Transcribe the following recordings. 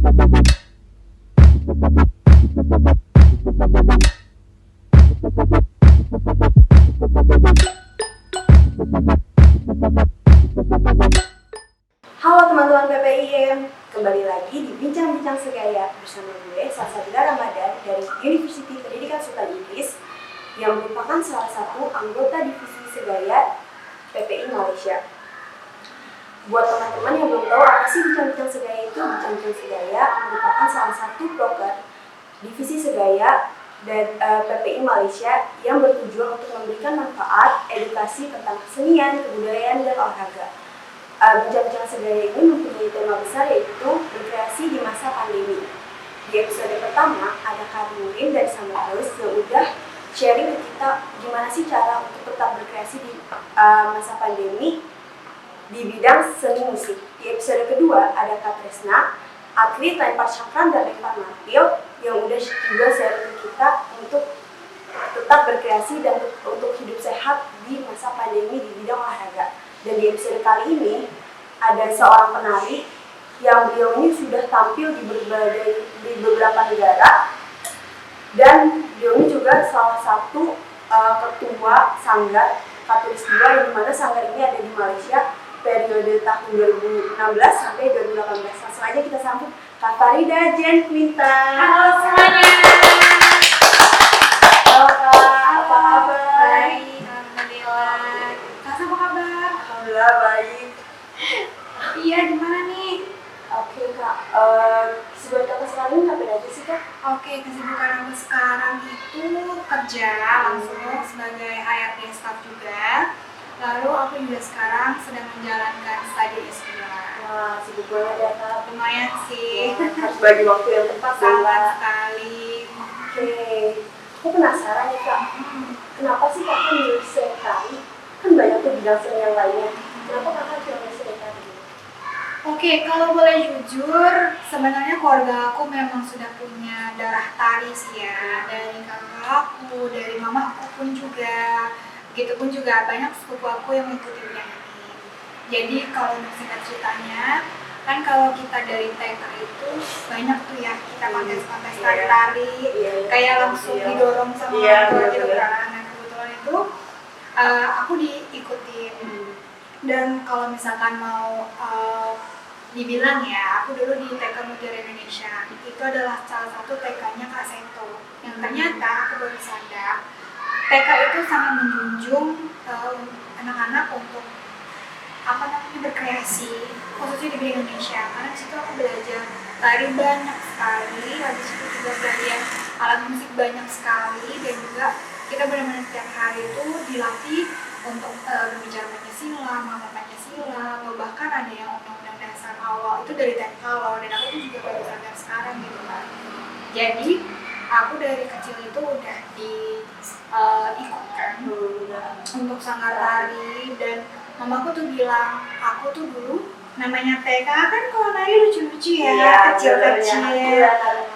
Halo teman-teman PPIM, kembali lagi di Bincang-Bincang Segaya bersama gue, Salsabila Ramadan dari University Pendidikan Sultan Idris yang merupakan salah satu anggota divisi Segaya PPI Malaysia. Buat teman-teman yang belum tahu apa sih Bincang-Bincang Segaya itu, Bincang-Bincang Segaya merupakan salah satu proker divisi Segaya dan PPI Malaysia yang bertujuan untuk memberikan manfaat edukasi tentang kesenian, kebudayaan, dan olahraga. Bincang-Bincang Segaya ini mempunyai tema besar yaitu berkreasi di masa pandemi. Di episode pertama ada Kak Nurin dari Samaros yang udah sharing ke kita gimana sih cara untuk tetap berkreasi di masa pandemi di bidang seni musik. Di episode kedua ada Kak Tresna, atlet lempar cakram dan lempar martil yang udah juga sharing ke kita untuk tetap berkreasi dan untuk hidup sehat di masa pandemi di bidang olahraga. Dan di episode kali ini ada seorang penari yang beliau ini sudah tampil di beberapa negara dan beliau ini juga salah satu ketua sanggar Khatulistiwa yang dimana sanggar ini ada di Malaysia periode tahun 2016 sampai 2018. Langsung aja kita sambut Kak Farida Jen Quinta. Halo semuanya. Halo Kak, apa kabar? Baik, alhamdulillah. Kak, apa kabar? Alhamdulillah baik. Iya, gimana nih? Oke Kak, kesibukan Kakak sekarang ini ngapain aja sih Kak? Oke, kesibukan aku sekarang itu kerja langsung sebagai HRD staff juga. Lalu aku juga sekarang sedang menjalankan studi S2. Wah, sibuk banget ya Kak. Lumayan sih. Harus bagi waktu yang tepat Sangat Kak. sekali. Oke, aku penasaran nih Kak, kenapa sih Kakak milih seni tari? Kan banyak tuh bidang seni yang lainnya. Kenapa Kakak pilih seni tari? Oke, kalau boleh jujur, sebenarnya keluarga aku memang sudah punya darah tari sih ya. Dari kakak aku, dari mama aku pun juga. Begitupun juga banyak sepupu aku yang mengikuti bidang ini. Jadi kalau untuk singkat ceritanya, kan kalau kita dari TK itu banyak tuh ya kita kontes-kontes tari-tari, kayak langsung didorong sama orang tua gitu kan. Nah kebetulan itu aku diikutin. Dan kalau misalkan mau dibilang ya, aku dulu di TK Mutiara Indonesia, itu adalah salah satu TK-nya Kak Seto. Yang ternyata aku baru sadar, TK itu sangat menjunjung anak-anak untuk berkreasi, khususnya di bidang Indonesia. Karena di situ aku belajar tari banyak sekali, habis itu juga belajar alat musik banyak sekali, dan juga kita benar-benar setiap hari itu dilatih untuk berbicara Pancasila, mengenal Pancasila, bahkan ada yang undang-undang dasar awal itu dari TK loh, dan aku tuh juga baru sadar sekarang gitu kan. Jadi aku dari kecil itu udah diikutkan untuk sanggar tari, dan mamaku tuh bilang, aku tuh dulu namanya TK kan kalau nari lucu-lucu ya, kecil-kecil,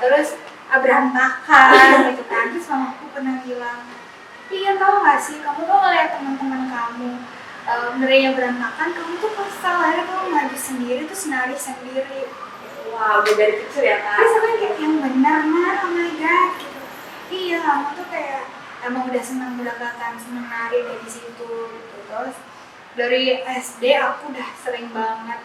terus berantakan gitu kan. Terus mamaku pernah bilang, iya tau gak sih, kamu tuh ngeliat teman-teman kamu nerinya berantakan, kamu tuh pas lahir kamu maju sendiri, terus nari sendiri. Wah, udah dari kecil ya Kak? Terus aku kayak, yang benar nah, oh my god gitu. Iya, kamu tuh kayak emang udah senang belakang, senang nari dari situ gitu. Terus dari SD aku udah sering banget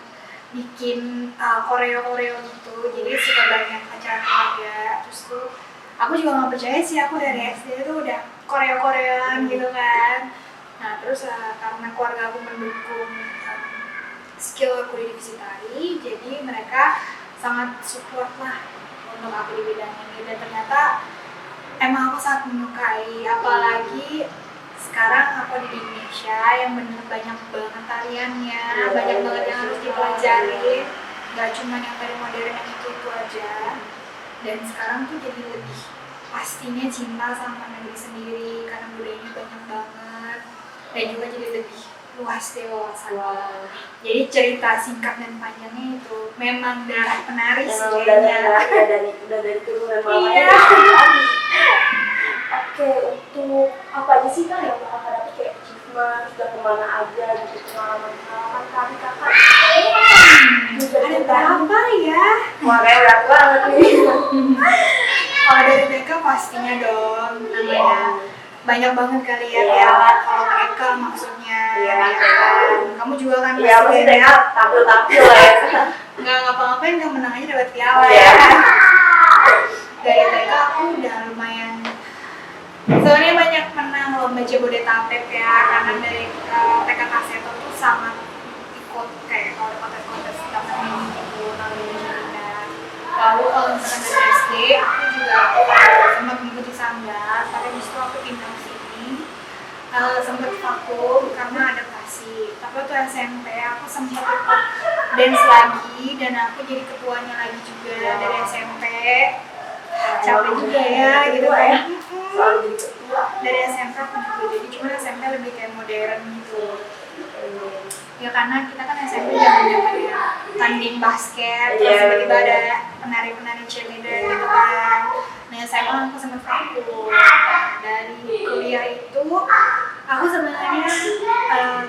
bikin koreo-koreo gitu, jadi suka banyak acara keluarga. Terus tuh aku juga nggak percaya sih, aku dari SD itu udah koreo-koreoan gitu kan. Nah terus karena keluarga aku mendukung skill aku di divisi tari, jadi mereka sangat support lah untuk aku di bidang ini. Dan ternyata emang aku sangat menyukai, apalagi sekarang aku di Indonesia yang bener banyak banget tariannya, banyak banget yang harus dipelajari, gak cuma yang tari modern yang itu aja. Dan sekarang tuh jadi lebih pastinya cinta sama negeri sendiri karena budayanya banyak banget, dan juga jadi lebih luas deh wawasannya. Jadi cerita singkat dan panjangnya itu memang darah penari sih kayaknya. Udah dari turunan mamanya. Oke, untuk apa aja sih Kak yang Kakak dapat kayak achievement, sudah kemana aja gitu, pengalaman tari Kakak? Ada berapa ya? Kemarin berat banget nih. Kalau dari TK pastinya dong, namanya banyak banget kali ya piala. Kalau TK maksudnya, Iya. kan? Kamu juga kan Iya, pasti TK tampil-tampil lah ya. nggak ngapa-ngapain, nggak menang aja dapat piala Iya. ya. Dari TK aku udah lumayan. Soalnya banyak menang lomba Jabodetabek ya, karena dari TK Kaseto tuh sangat ikut kayak kalau ada kontes-kontes taman mini gitu, namanya. Lalu kalau misalkan dari SD, aku juga sempat mengikuti Sanggar, tapi habis itu aku pindah ke sini. Sempat vakum karena adaptasi. Tapi waktu SMP aku sempat ikut dance lagi dan aku jadi ketuanya lagi juga dari SMP. Capek juga ya gitu kan. Selalu jadi ketua. Dari SMP aku juga jadi, cuma SMP lebih kayak modern gitu. Ya karena kita kan SMP zaman-zaman ya tanding basket, terus tiba-tiba ada penari-penari cheerleader gitu kan. Nah SMA aku sempat vakum. Dari kuliah itu aku sebenarnya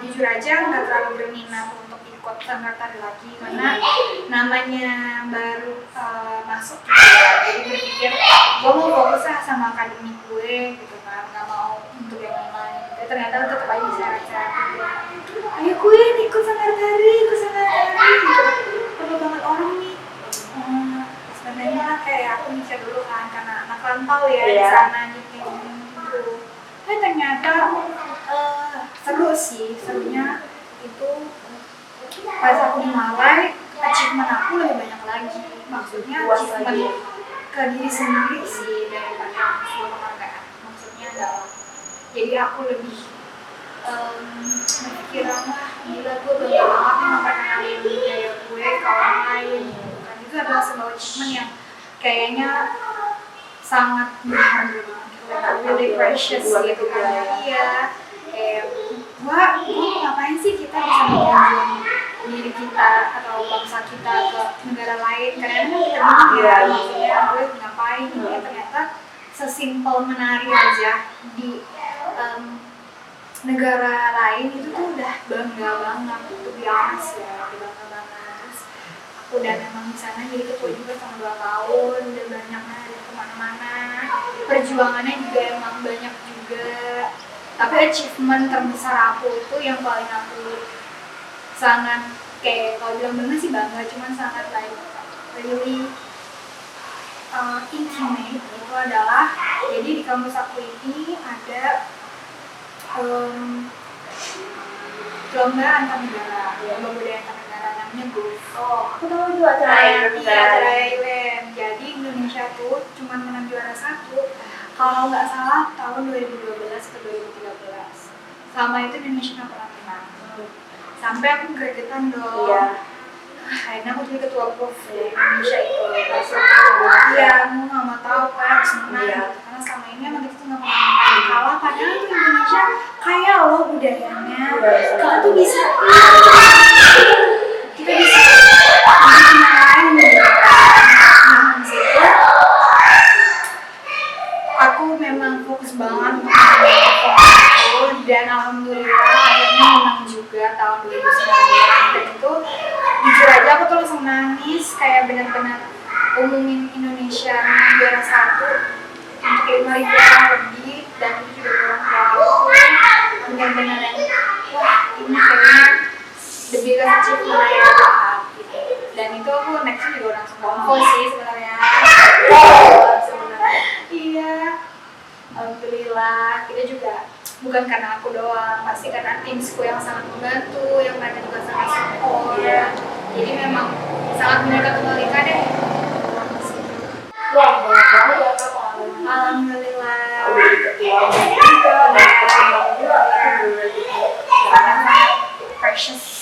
jujur aja nggak terlalu berminat untuk ikut sanggar tari lagi karena namanya baru masuk gitu ya. Jadi berpikir gue mau fokus lah sama akademik gue gitu kan, nggak mau untuk yang lain. Tapi ternyata tetap aja syarat-syarat juga. Ayo Queen ikut sanggar tari gitu. Perlu banget orang nih. Sebenarnya kayak aku mikir dulu kan karena anak rantau ya di sana gitu. Tapi ternyata seru sih, serunya itu pas aku di Malai, achievement aku lebih banyak lagi. Maksudnya achievement ke diri sendiri sih daripada sebuah penghargaan. Maksudnya adalah jadi aku lebih berpikiran lah, gila gue bangga banget nih memperkenalkan budaya gue ke orang lain. Dan itu adalah sebuah achievement yang kayaknya sangat berharga banget, really precious gitu kan. Iya, kayak gue ngapain sih kita bisa menunjukkan diri kita atau bangsa kita ke negara lain, karena kita mikir maksudnya gue ngapain ini, ternyata sesimpel menari aja di negara lain itu tuh udah bangga banget, itu biasa ya, bangga banget. Terus aku udah memang di sana jadi ketua juga selama 2 tahun, udah banyak nari kemana-mana, perjuangannya juga emang banyak juga. Tapi achievement terbesar aku itu yang paling aku sangat kayak kalau bilang bener sih bangga, cuman sangat like really intimate itu adalah jadi di kampus aku ini ada lomba antar negara, lomba budaya antar negara namanya GUF. Oh, aku tahu itu acara IWM. Jadi Indonesia tuh cuma menang juara 1 kalau nggak salah tahun 2012 ke 2013. Sama itu Indonesia nggak pernah menang. Sampai aku gregetan dong. Iya. Akhirnya aku jadi ketua PUF di Indonesia itu. Iya, aku nggak mau tahu kan harus menang. Karena selama ini emang kita tuh nggak pernah kalah. Padahal tuh Indonesia kaya loh budayanya. Kita tuh bisa. Kita bisa. Bikin yang lain gitu. Nah, di situ aku memang fokus banget untuk itu dan alhamdulillah akhirnya menang juga tahun 2019. Dan itu jujur aja aku tuh langsung nangis kayak benar-benar umumin Indonesia juara 1 untuk 5.000 orang lebih, dan itu juga orang tua aku benar-benar yang wah ini kayaknya the biggest achievement I ever had gitu. Dan itu aku nextnya juga langsung konvo sih sebenarnya. Iya, alhamdulillah. Kita juga bukan karena aku doang, pasti karena timsku yang sangat membantu, yang mereka juga sangat support. Jadi memang sangat bineka tunggal ika deh. Wah, banyak banget ya Kak. Alhamdulillah. Ketua. Precious.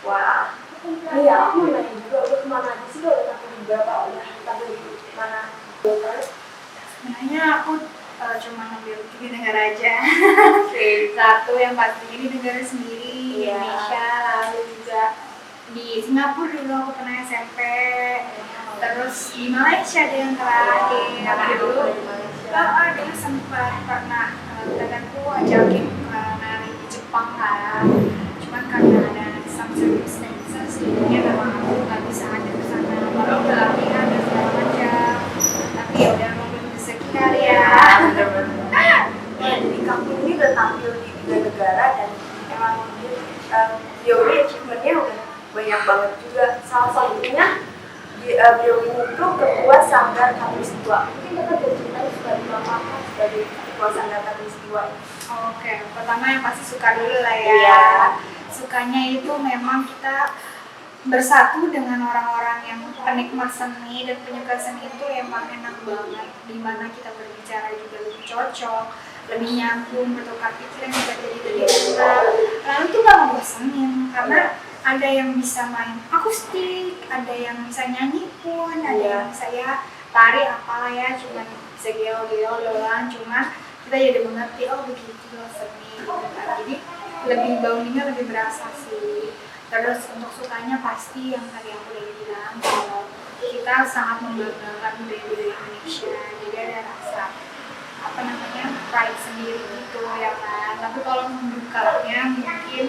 Wah. Iya, aku mau nanya juga udah kemana aja sih kalau tampil di berapa udah tampil di mana? Sebenarnya aku cuma ngambil 3 negara aja. Satu yang pastinya di negara sendiri, Indonesia, lalu juga di Singapura dulu aku pernah SMP, terus di Malaysia ada yang terakhir dulu. Ada sempat pernah temanku ajakin nari di Jepang kan, cuman karena ada some circumstances jadinya memang aku nggak bisa ada ke sana. Baru udah latihan dan segala banget juga. Salah satunya beliau ini itu ketua Sanggar Katulistiwa. Mungkin kakak bisa ceritain sebagai apa sebagai ketua Sanggar Katulistiwa? Oke, pertama yang pasti suka dulu lah ya. Iya. Sukanya itu memang kita bersatu dengan orang-orang yang penikmat seni dan penyuka seni itu emang enak banget. Dimana kita berbicara juga lebih cocok, lebih nyambung, bertukar pikiran juga jadi lebih enak. Lalu tuh gak ngebosenin karena ada yang bisa main akustik, ada yang bisa nyanyi pun, ada yang bisa ya tari apalah ya, cuman bisa geo-geo doang, cuman kita jadi mengerti oh begitu loh seni gitu kan. Jadi lebih bondingnya lebih berasa sih. Terus untuk sukanya pasti yang tadi aku udah bilang kalau kita sangat membanggakan budaya-budaya Indonesia, jadi ada rasa apa namanya pride sendiri gitu ya kan. Tapi kalau mendukanya mungkin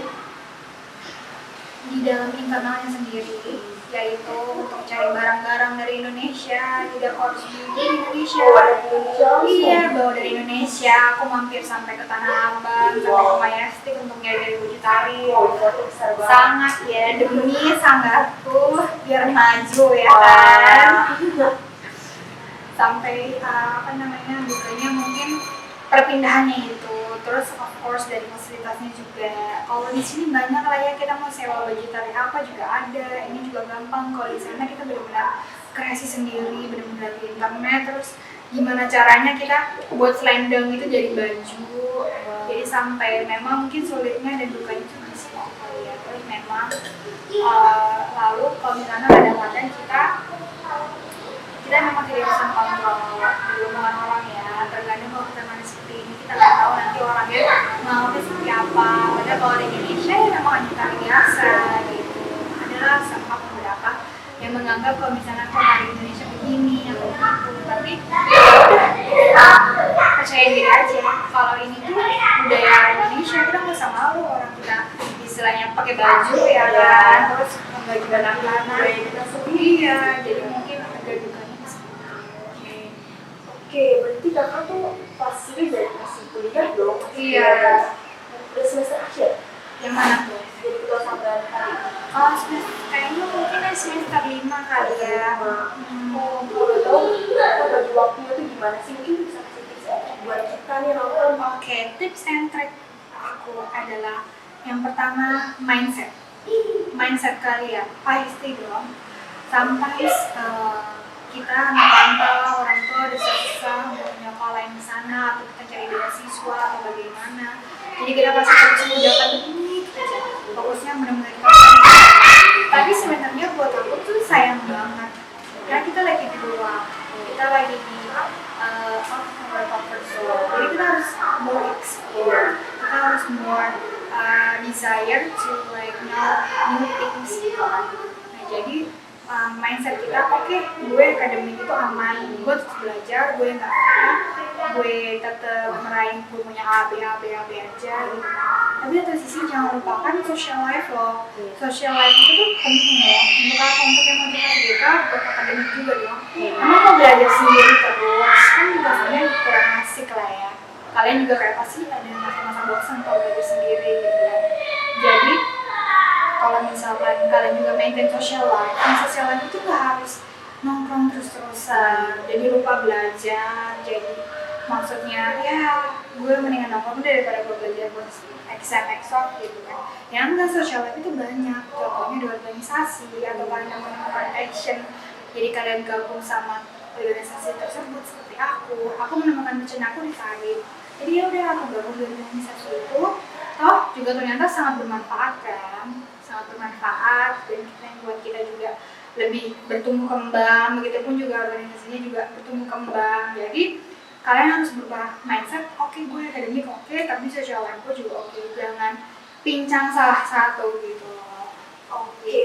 di dalam internalnya sendiri, yaitu untuk cari barang-barang dari Indonesia, tidak harus beli di Indonesia. Iya, bawa dari Indonesia. Aku mampir sampai ke Tanah Abang, sampai ke Majestic untuk nyari dari baju tari. Sangat ya, demi sanggarku biar maju ya kan. Sampai apa namanya, dukanya mungkin perpindahannya itu. Terus of course dari fasilitasnya juga. Kalau di sini banyak lah ya, kita mau sewa baju tari apa juga ada. Ini juga gampang. Kalau di sana kita benar-benar kreasi sendiri, benar-benar di internet. Terus gimana caranya kita buat selendang itu jadi baju. Jadi sampai memang mungkin sulitnya dan dukanya cuma di situ ya. Terus memang lalu kalau misalnya kadang-kadang kita memang tidak bisa kontrol di omongan orang ya. Terkadang kalau kita manis seperti ini kita nggak tahu nanti orangnya mau seperti apa. Padahal kalau di Indonesia ya memang hanya tari biasa gitu. Adalah sama beberapa yang menganggap kalau misalnya kok tari Indonesia begini atau begitu. Tapi kita percaya diri aja. Kalau ini tuh budaya Indonesia, kita nggak usah malu orang kita istilahnya pakai baju ya kan. Terus baju anak-anak kita sendiri ya. Jadi mungkin ada juga. Oke, berarti kakak tuh pasti dari masih kuliah dong? Iya. Udah semester akhir? Yang mana tuh? Jadi ketua Sanggar tari. Oh, kayaknya mungkin dari semester 5 kali ya. Oh, boleh tahu kakak bagi waktunya tuh gimana sih? Mungkin bisa kasih tips buat kita nih nonton. Oke, tips and trick aku adalah yang pertama mindset. Mindset kalian pasti dong. Sometimes kita merantau orang tua udah susah mau nyokolain di sana atau kita cari beasiswa atau bagaimana. Jadi kita pasti harus memudahkan demi aja. Fokusnya benar-benar tapi sebenarnya buat aku tuh sayang banget. Karena kita lagi di luar, kita lagi di comfort zone. Jadi kita harus more explore, kita harus more desire to like know new things gitu. Nah jadi mindset kita oke, gue akademik itu aman, gue terus belajar, gue nggak apa, gue tetap meraih gue punya A, B aja gitu. Tapi satu sisi jangan lupakan social life loh. Social life itu tuh penting loh. Untuk apa? Untuk yang motivasi kita, buat akademik juga dong. Emang mau belajar sendiri terus, kan juga sebenarnya kurang asik lah ya. Kalian juga kayak pasti ada masa-masa bosan kalau belajar sendiri gitu ya. Jadi kalau misalkan kalian juga maintain social life, social life itu gak harus nongkrong terus-terusan, jadi lupa belajar, jadi maksudnya ya gue mendingan nongkrong daripada gue belajar buat exam gitu kan. Yang enggak, social life itu banyak, contohnya di organisasi atau kalian menemukan action, jadi kalian gabung sama organisasi tersebut seperti aku menemukan passion aku di tari, jadi ya udah aku gabung di organisasi itu, toh juga ternyata sangat bermanfaat kan. Sangat bermanfaat dan yang buat kita juga lebih bertumbuh kembang, begitupun juga organisasinya juga bertumbuh kembang. Jadi kalian harus berubah mindset, oke gue akademik oke, tapi social life gue juga oke. Jangan pincang salah satu gitu. Oke,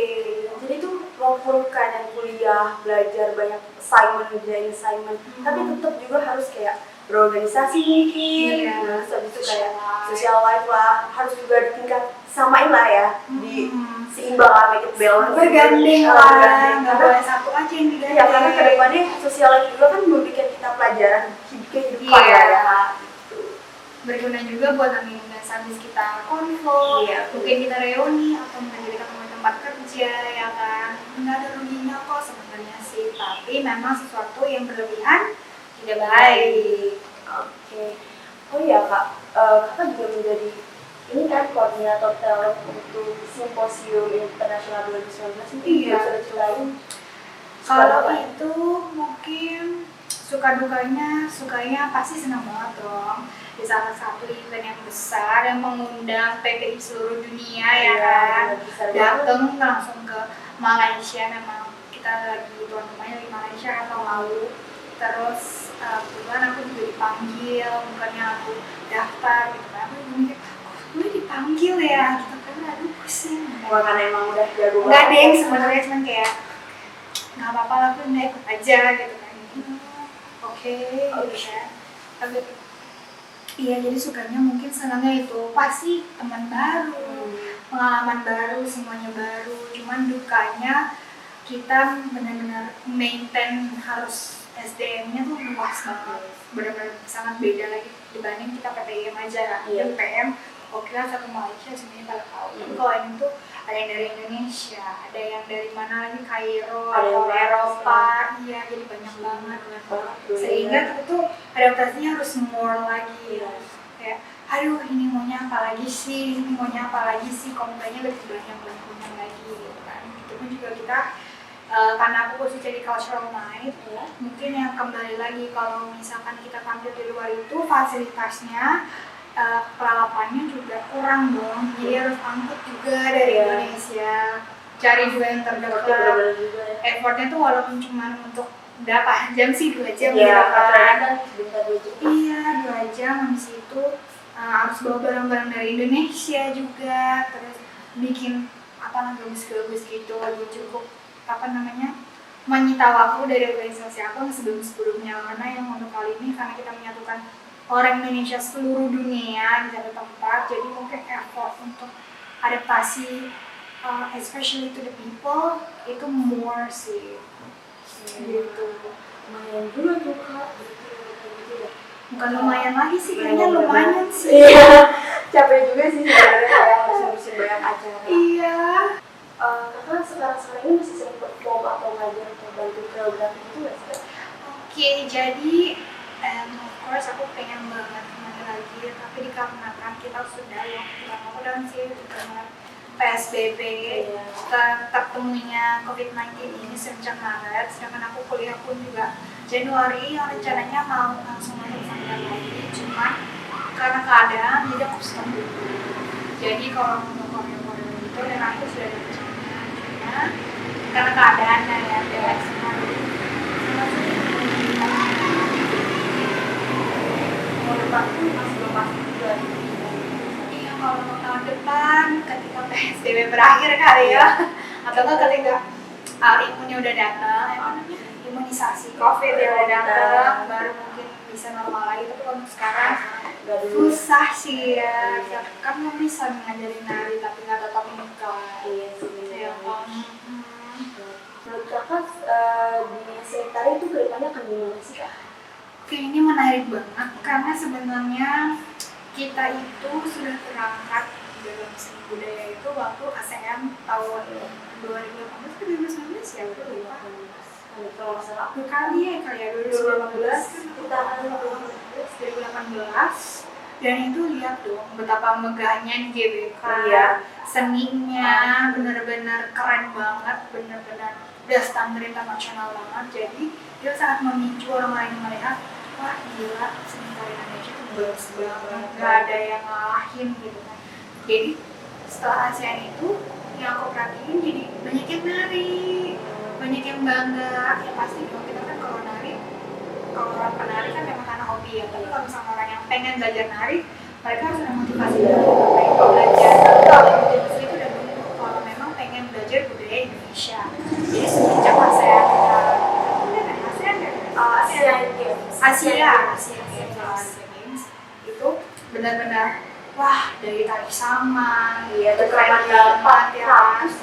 jadi tuh walaupun kadang kuliah, belajar banyak assignment, tapi tetap juga harus kayak berorganisasi mungkin, terus habis itu kayak social life lah, harus juga di tingkat samain lah ya, di seimbang lah, make it balance, bergandeng lah, nggak boleh satu aja yang digandeng. Ya karena kedepannya social life juga kan memberikan kita pelajaran kehidupan ya. Berguna juga buat nanti habis kita konvo, mungkin kita reuni atau mungkin kita teman-teman tempat kerja ya kan, nggak ada ruginya kok sebenarnya sih, tapi memang sesuatu yang berlebihan tidak baik. Oke. Oh iya Kak, Kakak juga menjadi ini kan koordinator talent untuk Simposium Internasional 2019 ini. Iya. Bisa diceritain? Kalau itu mungkin suka dukanya pasti senang banget dong di salah satu event yang besar yang mengundang PPI seluruh dunia ya kan, datang langsung ke Malaysia. Memang kita lagi tuan rumahnya di Malaysia atau lalu terus kebetulan aku juga dipanggil, bukannya aku daftar gitu kan, aku juga mikir gue dipanggil ya gitu kan, aduh pusing. Wah, karena emang udah jago banget. Nggak deh, sebenarnya cuman kayak nggak apa-apa lah, aku udah ikut aja gitu kan. Oke, gitu kan. Tapi iya, jadi sukanya mungkin senangnya itu pasti teman baru, pengalaman baru, semuanya baru. Cuman dukanya kita benar-benar maintain harus SDM-nya tuh luas banget, benar-benar sangat beda lagi dibanding kita PTIM aja kan. Iya. PM oke lah satu Malaysia sebenarnya pada tahu. Tapi kalau ini tuh ada yang dari Indonesia, ada yang dari mana lagi, Kairo, Ada yang atau Eropa, iya jadi banyak banget. Sehingga kita tuh adaptasinya harus more lagi. Kayak, aduh ini maunya apa lagi sih, komentarnya lebih banyak lagi gitu kan. Itu pun juga kita karena aku posisi jadi cultural night, mungkin yang kembali lagi kalau misalkan kita tampil di luar itu fasilitasnya, peralatannya juga kurang dong, jadi harus angkut juga dari Indonesia, cari juga yang terdekat. Effortnya tuh walaupun cuma untuk berapa jam sih, 2 jam ya kan? sebentar 2 jam. Iya, 2 jam. Habis itu harus bawa barang-barang dari Indonesia juga, terus bikin apa bagus-bagus gitu, lagi cukup menyita waktu dari organisasi aku sebelum-sebelumnya, karena yang untuk kali ini karena kita menyatukan orang Indonesia seluruh dunia di satu tempat, jadi mungkin effort untuk adaptasi especially to the people itu more sih gitu. Lumayan juga tuh Kak. Bukan lumayan lagi sih, kayaknya lumayan sih. Iya, capek juga sih sebenarnya kayak harus ngurusin banyak acara. Iya. Kakak sekarang ini masih sering perform atau ngajar atau bantu program gitu nggak sih? Oke, jadi of course aku pengen banget kembali lagi, tapi dikarenakan kita sudah lockdown sih karena PSBB, ketemunya COVID-19 ini sejak Maret, sedangkan aku kuliah pun juga Januari yang rencananya mau langsung masuk sampai lagi, cuman karena keadaan jadi aku stop dulu. Jadi kalau untuk koreo itu dan aku sudah ada rencananya, karena keadaan ya bebas semua Depan pun masih belum pasti juga. iya, kalau untuk tahun depan ketika PSBB berakhir kali ya, atau ketika imunnya udah datang, imunisasi COVID ya udah datang, baru mungkin bisa normal lagi. Tapi kalau sekarang susah sih ya, kan nggak bisa ngajarin nari tapi nggak tatap muka. Iya sih. Ya kan. Menurut Kakak di sekitar itu kedepannya akan gimana sih Kak? Oke, ini menarik banget karena sebenarnya kita itu sudah terangkat dalam seni budaya itu waktu ASEAN tahun 2018 ke 2019 ya, aku lupa. Kalau masalah aku Kali ya 2018 kita akan 2018, dan itu lihat dong betapa megahnya GBK, seninya benar-benar keren banget, benar-benar udah standar internasional banget. Jadi dia sangat memicu orang-orang yang melihat, wah gila seni tarian Indonesia itu bagus banget, nggak ada yang ngalahin gitu kan. Jadi setelah ASEAN itu yang aku perhatiin, jadi banyak yang nari, banyak yang bangga. Ya pasti dong, kita kan kalau nari, kalau orang penari kan memang karena hobi ya, tapi kalau misalnya orang yang pengen belajar nari, mereka harus ada motivasi dulu. Mereka kalau belajar, kalau motivasi itu udah dulu kalau memang pengen belajar budaya Indonesia. Jadi semenjak ASEAN Games itu benar-benar wah, dari tari saman, keren banget ya. Ratus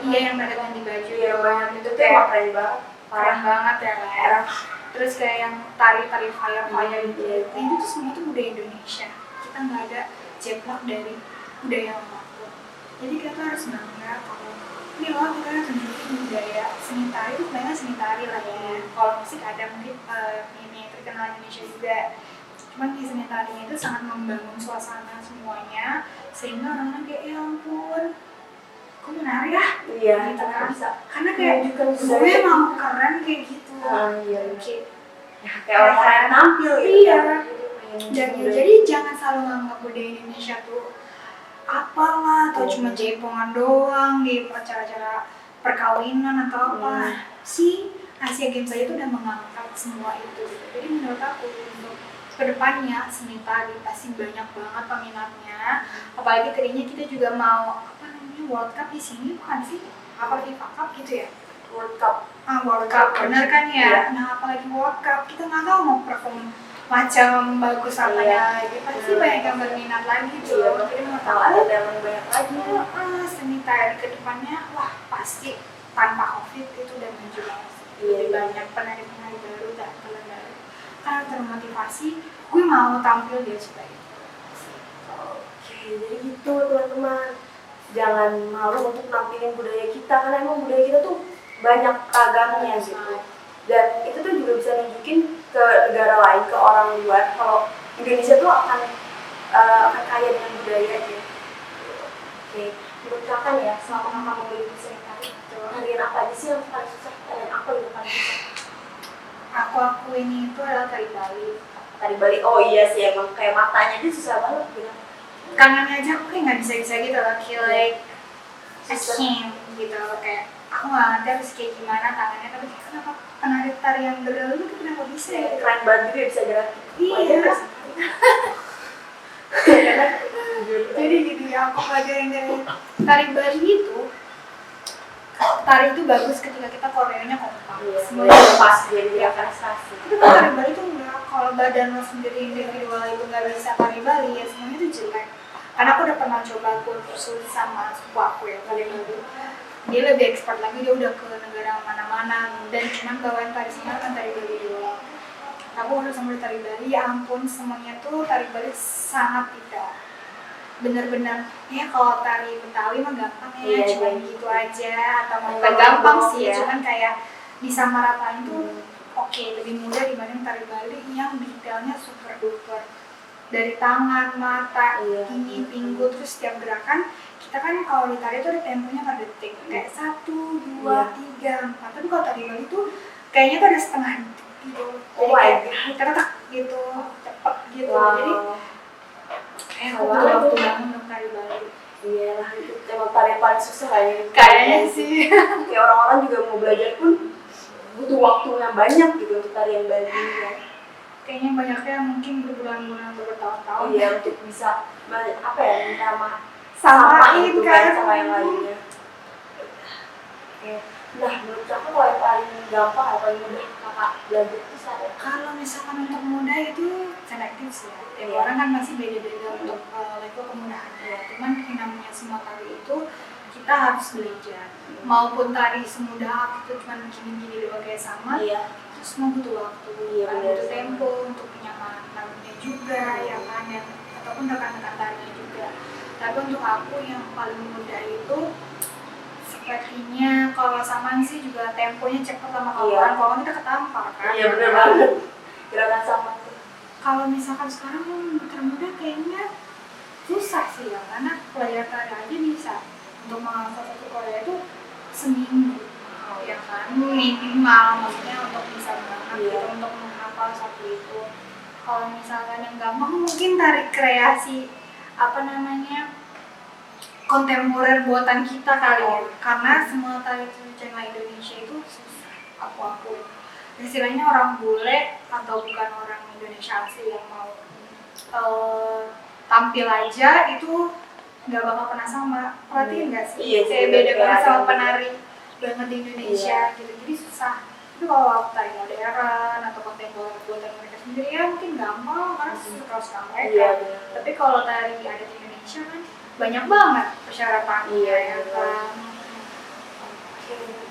Iya, yang mereka ganti baju ya banget, itu tuh kayak keren banget. keren banget ya kan. Terus kayak yang tari-tari fire gitu. Itu tuh semua itu budaya Indonesia. Kita nggak ada jeplak dari budaya manapun. Jadi kita tuh harus bangga kalau ini loh kita tunjukin budaya seni tari itu sebenarnya seni tari lah ya. Kalau musik ada mungkin ini terkenal Indonesia juga. Cuman di seni tarinya itu sangat membangun suasana semuanya sehingga orang-orang kayak ya ampun, kok menarik ya? Iya, Gitu kan. bisa. Karena kayak gue mau keren kayak gitu. Iya. Kayak Kayak orang-orang yang tampil gitu. Iya. Kan. Jadi jangan selalu menganggap budaya Indonesia tuh apalah atau cuma jaipongan doang di acara-acara perkawinan atau apa sih. Asia Games aja tuh udah mengangkat semua itu. Jadi menurut aku untuk kedepannya seni tari pasti banyak banget peminatnya. Apalagi tadinya kita juga mau apa namanya World Cup di sini bukan sih? Apa FIFA Cup gitu ya? World Cup. World Cup bener kan ya? Nah apalagi World Cup kita nggak tahu mau perform macam bagus apanya lagi pasti banyak yang berminat lagi tuh. Jadi menurut aku banyak lagi. Seni tari kedepannya wah pasti tanpa COVID itu udah maju banget. Lebih banyak penari-penari baru dan talent baru. Karena termotivasi gue mau tampil di acara itu. Oke, jadi gitu teman-teman. Jangan malu untuk nampilin budaya kita karena emang budaya kita tuh banyak ragamnya gitu. Dan itu tuh juga bisa nunjukin ke negara lain, ke orang luar kalau Indonesia tuh akan kaya dengan budayanya. Oke, menurut kakak ya, selama kakak memiliki seni tari, tarian apa aja sih yang paling susah? Tarian apa yang paling susah? Aku akuin itu adalah tari Bali. Tari Bali, oh iya sih emang kayak matanya aja susah banget gitu. Kangennya aja aku kayak nggak bisa gitu loh, kayak action gitu kayak aku nggak ngerti harus kayak gimana tangannya, tapi kenapa penari tari yang dulu itu kenapa bisa ya? Keren banget juga bisa gerak. Iya. Jadi gini, aku pelajarin dari tari Bali itu, tari itu bagus ketika kita koreonya kompak. Semuanya pas jadi gerakan prestasi. Tapi kalau tari Bali itu enggak, kalau badan lo sendiri individual itu nggak bisa tari Bali ya semuanya itu jelek. Karena aku udah pernah coba kursus sama sepupu aku ya tari Bali. Dia lebih expert lagi, dia udah ke negara mana-mana dan cuma bawain tari Semarang kan tari Bali doang. Aku udah sama di tari Bali, ya ampun semuanya tuh tari Bali sangat tidak benar-benar ya kalau tari Betawi mah gampang ya, cuma gitu aja atau bukan gampang sih, cuman kayak disamaratain tuh oke, lebih mudah dibanding tari Bali yang detailnya super duper dari tangan, mata, ini, pinggul, terus setiap gerakan kita kan kalau di tari itu ada temponya per detik kayak 1, 2, 3, 4, tapi kalau tari Bali tuh kayaknya tuh ada setengah detik gitu, jadi kayak tetek gitu, cepet gitu, jadi aku butuh waktu banget untuk tari Bali. Iya lah, itu emang tari yang paling susah kayaknya sih. Kayak orang-orang juga mau belajar pun butuh waktu yang banyak gitu untuk tarian Bali ya. Kayaknya banyaknya mungkin berbulan-bulan, bertahun-tahun. Iya, untuk bisa apa ya, samain gitu kan sama yang lainnya. Oke. Nah, menurut kakak kalau yang paling gampang atau paling mudah kakak belajar itu saya? Kalau misalkan untuk mudah itu selektif sih ya. Tiap orang kan masih beda-beda untuk level kemudahannya. Cuman yang namanya semua tari itu kita harus belajar. Maupun tari semudah itu cuma gini-gini doang kayak sama. Semua butuh waktu, butuh tempo untuk penyamanannya juga, ya kan, dan ataupun rekan-rekan tarinya juga. Tapi untuk aku yang paling mudah itu sepertinya kalau saman sih juga temponya cepat sama kawan, kalau kita ketampar kan. Iya benar banget. Gerakan sama tuh. Kalau misalkan sekarang mudah kayaknya susah sih ya, karena pelajar tari aja bisa untuk menghafal satu Korea itu seminggu. Ya kan, minimal maksudnya untuk bisa banget gitu, untuk menghafal satu itu. Kalau misalkan yang gampang mungkin tarik kreasi apa namanya kontemporer buatan kita kali ya, karena semua tari tradisional Indonesia itu susah aku istilahnya orang bule atau bukan orang Indonesia asli yang mau tampil aja itu nggak bakal pernah sama, perhatiin nggak sih? Iya, kayak beda banget sama penari banget di Indonesia gitu, jadi susah. Tapi kalau tari modern atau kontemporer buatan mereka sendiri ya mungkin gampang karena sesuai mereka. Tapi kalau tari adat Indonesia kan banyak banget persyaratannya ya kan.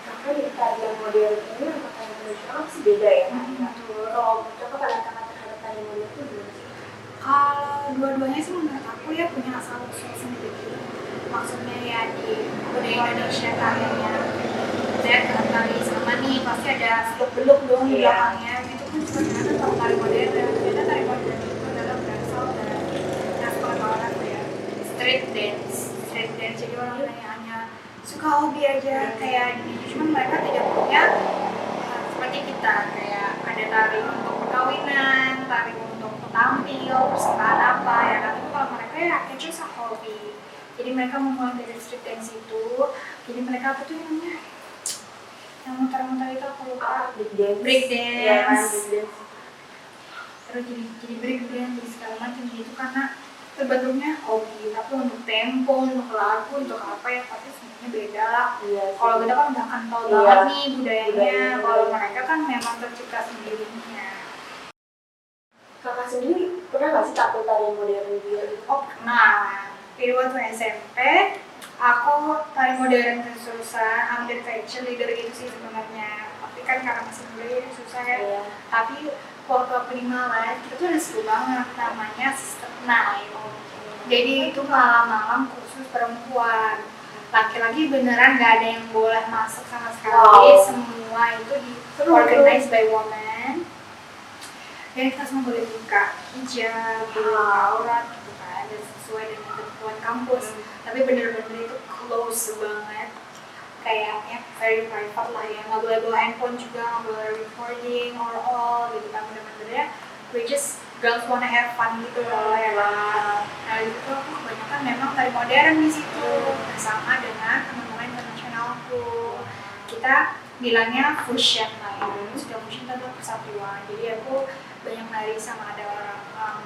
Kakak di tarian modern ini sama tarian tradisional sih beda ya? Kalau coba kata-kata terhadap tarian modern itu gimana sih? Kalau dua-duanya sih menurut aku ya punya asal usul sendiri. maksudnya ya di budaya Indonesia tariannya. Saya tari sama nih pasti ada seluk-beluk dong di belakangnya. Itu pun juga ternyata tari modern. Ternyata tari modern itu adalah berasal dari orang ya street dance. Jadi orang hanya suka hobi aja kayak gini. Cuman mereka tidak punya seperti kita kayak ada tari untuk perkawinan, tari untuk tampil, persembahan apa ya kan. Itu kalau mereka ya it's just a hobby. Jadi mereka memulai dari street dance itu. Jadi mereka apa tuh namanya? Yang muter-muter itu aku lupa. Break dance. Iya kan, break dance. Terus jadi break dance, jadi segala macam gitu karena terbentuknya hobi. Tapi untuk tempo, untuk lagu, untuk apa ya pasti semuanya beda lah. Iya, kalau kita kan udah kental banget nih budayanya. Kalau mereka kan memang tercipta sendirinya. Kakak sendiri pernah nggak sih tampil tarian modern gitu? Oh pernah. Jadi waktu SMP aku tari modern terusan, ambil kayak cheerleader gitu sih sebenarnya. Tapi kan karena masih muda jadi susah ya. Iya. Tapi waktu aku di Malang, kita tuh ada seru banget namanya Sister Night. Jadi itu malam-malam khusus perempuan. Laki-laki beneran gak ada yang boleh masuk sama sekali. Wow. Semua itu di organized by women. Dan kita semua boleh buka hijab, boleh aurat gitu kan, dan sesuai dengan ketentuan kampus. Tapi bener-bener itu close banget, kayaknya very private lah ya. Nggak boleh bawa handphone juga, nggak boleh recording or all gitu kan. Bener-bener ya, we just girls wanna have fun gitu loh ya kan. Nah itu aku kebanyakan memang tari modern di situ bersama dengan teman-teman internasionalku. Kita bilangnya fusion lah ya. Sudah fusion itu adalah persatuan. Jadi aku banyak nari sama ada orang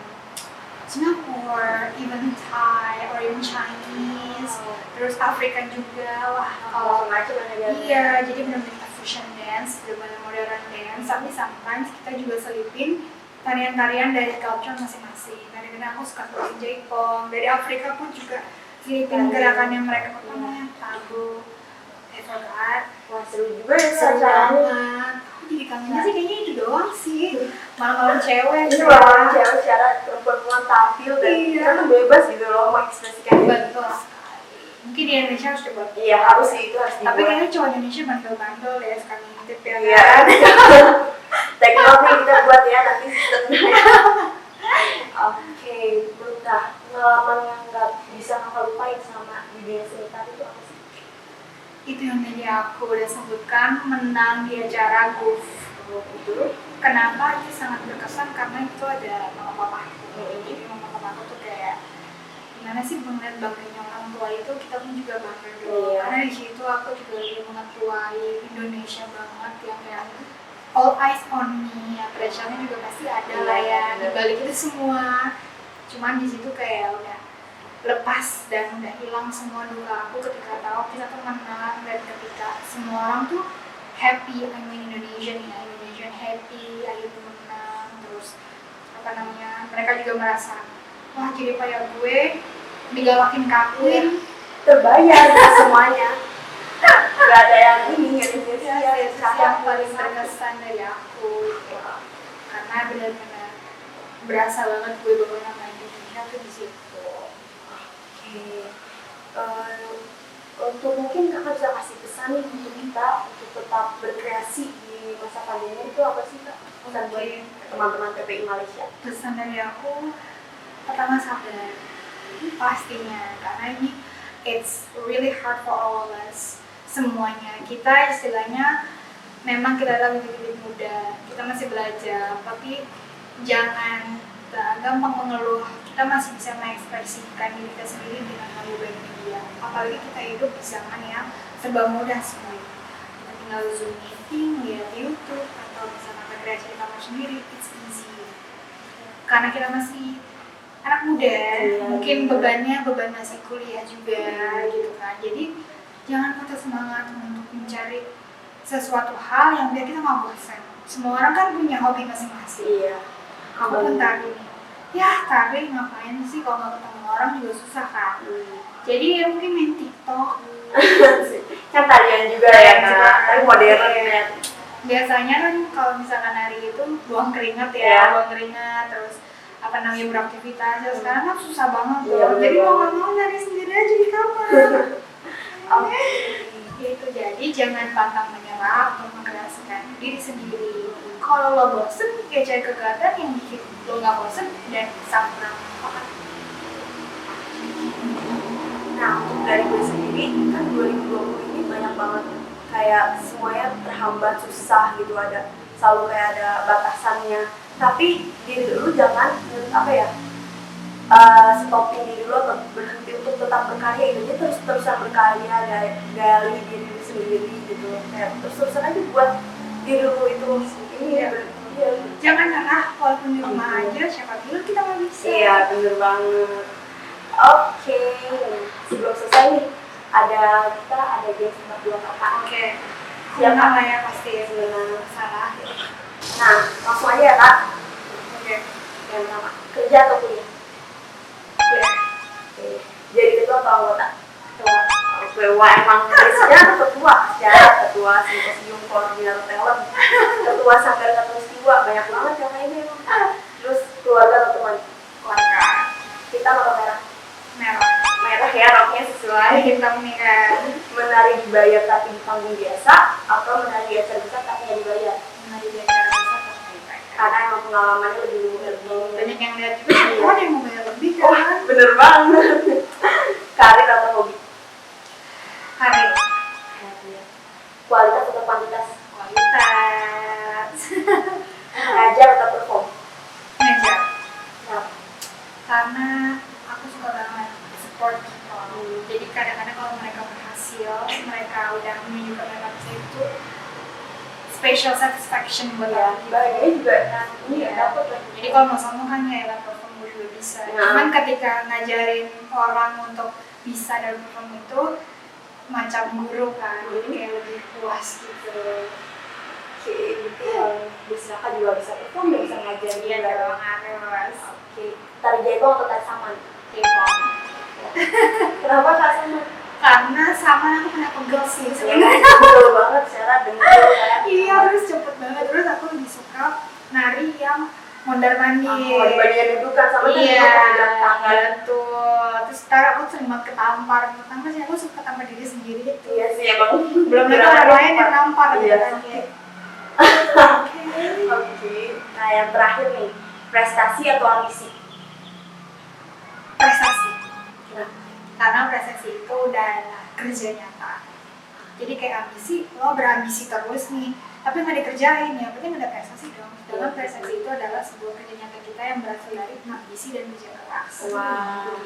Singapore, even Thai, or even Chinese, terus African juga. Wah, kalau iya, jadi benar-benar fusion dance, benar-benar modern dance. Tapi sometimes kita juga selipin tarian-tarian dari culture masing-masing. Dari aku suka selipin jaipong, dari Afrika pun juga selipin gerakan yang mereka namanya tabu. Wah seru juga ya seru acaranya. banget. Jadi kangennya sih kayaknya itu doang sih. Malam-malam cewek. Ini malam cewek secara perempuan tampil dan kita tuh bebas gitu loh mengekspresikan diri. Betul. Mungkin di Indonesia harus dibuat. Iya harus sih, itu harus dibuat. Tapi kayaknya cowok Indonesia bandel-bandel ya sekali ngintip ya. Iya. Teknologi kita buat ya nanti sistemnya. Oke, Bunda, pengalaman yang nggak bisa kakak lupain sama di dunia seni tari itu apa sih? Itu yang tadi aku udah sebutkan, menang di acara GUF Itu kenapa itu sangat berkesan karena itu ada mama papaku. Jadi mama papaku tuh kayak gimana sih melihat bangganya orang tua itu, kita pun juga bangga dong. Karena di situ aku juga lagi mengetuai Indonesia banget yang kayak all eyes on me, ya pressure-nya juga pasti ada lah ya di balik itu semua. Cuman di situ kayak udah lepas dan udah hilang semua duka aku ketika tahu kita tuh menang, dan ketika semua orang tuh happy, I mean Indonesian happy, akhirnya menang. Terus apa namanya, mereka juga merasa wah jadi payah gue digalakin kakuin terbayar semuanya. Gak ada yang ini, yang yang paling berkesan dari aku gitu. Karena benar-benar berasa banget gue bawa nama Indonesia tuh di situ. Untuk mungkin kakak bisa kasih pesan nih untuk kita untuk tetap berkreasi di masa pandemi itu apa sih kak? Pesan buat teman-teman PPI Malaysia. Pesan dari aku pertama sabar pastinya, karena ini it's really hard for all of us semuanya. Kita istilahnya memang kita adalah bibit-bibit muda, kita masih belajar, tapi jangan gampang mengeluh. Kita masih bisa mengekspresikan diri kita sendiri dengan mengubah media. Apalagi kita hidup di zaman yang serba mudah semuanya. Kita tinggal Zoom meeting, lihat YouTube, atau misalnya berkreasi di kamar sendiri, it's easy. Karena kita masih anak muda, mungkin beban masih kuliah juga gitu kan. Jadi jangan patah semangat untuk mencari sesuatu hal yang biar kita nggak bosan. Semua orang kan punya hobi masing-masing. Iya. Aku pun tari nih. Ya tari ngapain sih kalau nggak ketemu orang juga susah kan. Jadi ya mungkin main TikTok. Kan tarian juga ya kak, tapi modern ya. Biasanya kan kalau misalkan hari itu buang keringat ya, buang keringat terus apa namanya beraktivitas. Ya, sekarang kan susah banget tuh. Iya, Jadi bener mau banget. nggak mau nari sendiri aja di kamar. Oke. Gitu, jadi jangan pantang menyerah untuk mengkreasikan diri sendiri. Kalau lo bosen, ya cari kegiatan yang bikin lo nggak bosen dan bisa bermanfaat. Nah, untuk dari gue sendiri, kan 2020 ini banyak banget kayak semuanya terhambat, susah gitu, selalu kayak ada batasannya. Tapi diri dulu jangan stopin diri dulu atau berhenti untuk tetap berkarya gitu. Jadi terus-terusan berkarya, gali diri lu sendiri gitu. Kayak terus-terusan aja buat diri lu itu ini ya. Jangan nyerah, walaupun di rumah aja, siapa bilang kita nggak bisa. Iya, bener banget. Oke, sebelum selesai nih, kita ada game tebak dua kata. Oke. Siapa? Siapa ya pasti Sebenarnya. salah. Nah, langsung aja ya kak. Oke. Yang pertama, kerja atau kuliah? Kuliah. Oke. Jadi ketua atau anggota? Ketua. Ketua emang biasanya ketua, sejarah, ketua simposium koordinator talent, ketua sanggar katulistiwa, banyak banget yang lainnya emang. Terus keluarga atau teman? Keluarga. Hitam atau merah? Merah. Merah ya, roknya sesuai. Hitam nih kan. Menari dibayar tapi di panggung biasa, atau menari di acara besar tapi nggak dibayar? Menari di acara besar tapi dibayar. Karena emang pengalamannya lebih Banyak yang lihat juga kan yang mau bayar lebih kan. Wah, bener banget. Karir atau hobi? Karir. Kualitas atau kuantitas? Kualitas. Ngajar atau perform? Ngajar. Kenapa? Karena aku suka banget support people. Jadi kadang-kadang kalau mereka berhasil, mereka udah menunjukkan mereka bisa, itu special satisfaction buat Ya, aku. bahagia juga kan. Iya, Iya. dapet lah. Jadi kalau mau sombong kan kayak perform gue juga bisa. Nah. Cuman ketika ngajarin orang untuk bisa dalam perform itu macam guru kan, jadi kayak lebih puas gitu. Oke, gitu. Bisa kan juga bisa perform, dan bisa ngajar Iya juga. dong, harus. Oke, tari jaipong atau tari saman? K-pop. Kenapa kak saman? Karena sama aku pernah pegel sih Iya, sebenarnya. betul banget, secara dengkul kan. Iya, terus cepet banget. Terus aku lebih suka nari yang mondar mandir. Oh, dibandingkan dudukan sama kan Iya, duduk pegang tangan. betul. Terus sekarang aku sering banget ketampar. Pertama sih aku suka tampar diri sendiri gitu. Iya sih emang. Belum lagi orang lain yang nampar. Iya. Kan, kayak. Oke. Nah yang terakhir nih, prestasi atau ambisi? Prestasi. Kenapa? Karena prestasi itu udah kerja nyata. Jadi kayak ambisi, lo berambisi terus nih, tapi nggak dikerjain, ya penting ada prestasi dong. Dalam prestasi itu adalah sebuah kerja nyata kita yang berasal dari ambisi dan kerja keras. Wow.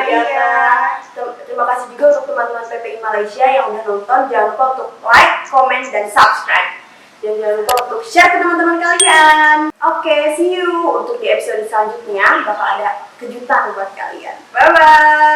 iya. Terima kasih juga untuk teman-teman PPI Malaysia yang udah nonton. Jangan lupa untuk like, comment, dan subscribe. Dan jangan lupa untuk share ke teman-teman kalian. Oke, see you. Untuk di episode selanjutnya bakal ada kejutan buat kalian. Bye-bye.